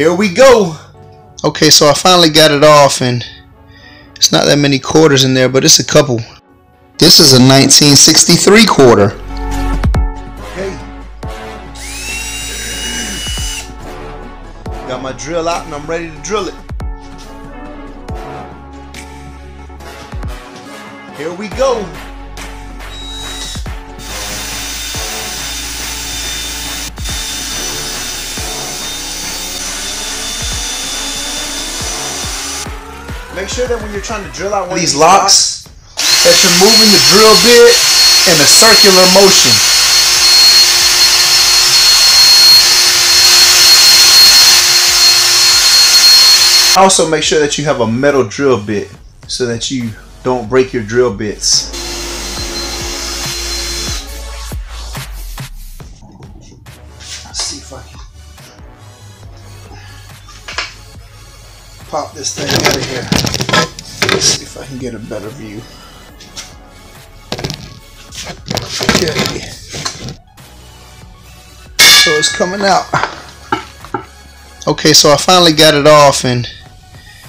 Here we go. Okay, so I finally got it off, and it's not that many quarters in there, but it's a couple. This is a 1963 quarter. Okay. Got my drill out and I'm ready to drill it. Here we go. Make sure that when you're trying to drill out one of these locks, that you're moving the drill bit in a circular motion. Also, make sure that you have a metal drill bit so that you don't break your drill bits. Let's see if I can pop this thing out of here. Let's see if I can get a better view. Okay. So it's coming out. Okay, so I finally got it off, and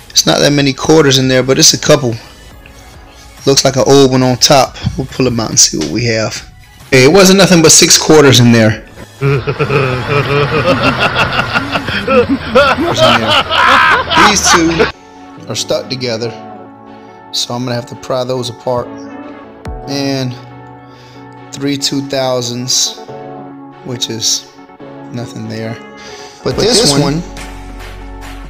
it's not that many quarters in there, but it's a couple. Looks like an old one on top. We'll pull them out and see what we have. Okay, it wasn't nothing but 6 quarters in there. These two are stuck together, so I'm gonna have to pry those apart. And 3 2000s, which is nothing there. But this one,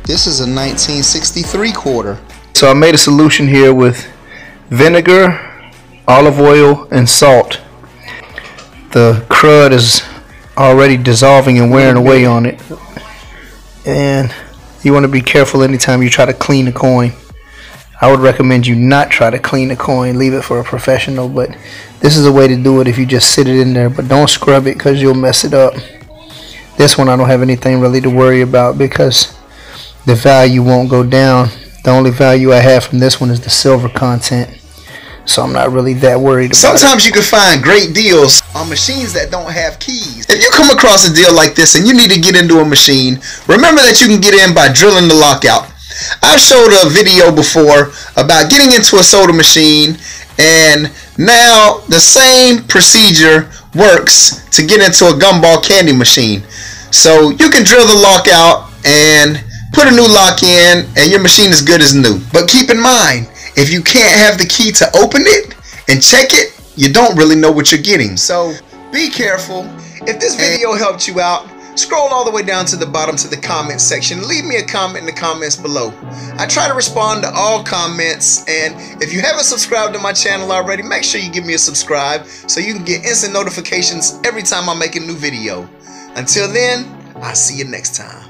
this is a 1963 quarter. So I made a solution here with vinegar, olive oil, and salt. The crud is already dissolving and wearing away on it, and you want to be careful anytime you try to clean a coin. I would recommend you not try to clean a coin, leave it for a professional, but this is a way to do it if you just sit it in there, but don't scrub it because you'll mess it up. This one I don't have anything really to worry about because the value won't go down. The only value I have from this one is the silver content, so I'm not really that worried about it. Sometimes you can find great deals on machines that don't have keys. If you come across a deal like this and you need to get into a machine, remember that you can get in by drilling the lockout. I've showed a video before about getting into a soda machine, and now the same procedure works to get into a gumball candy machine. So you can drill the lockout and put a new lock in, and your machine is good as new. But keep in mind, if you can't have the key to open it and check it, you don't really know what you're getting. So be careful. If this video helped you out, scroll all the way down to the bottom to the comment section. Leave me a comment in the comments below. I try to respond to all comments, and if you haven't subscribed to my channel already, make sure you give me a subscribe so you can get instant notifications every time I make a new video. Until then, I'll see you next time.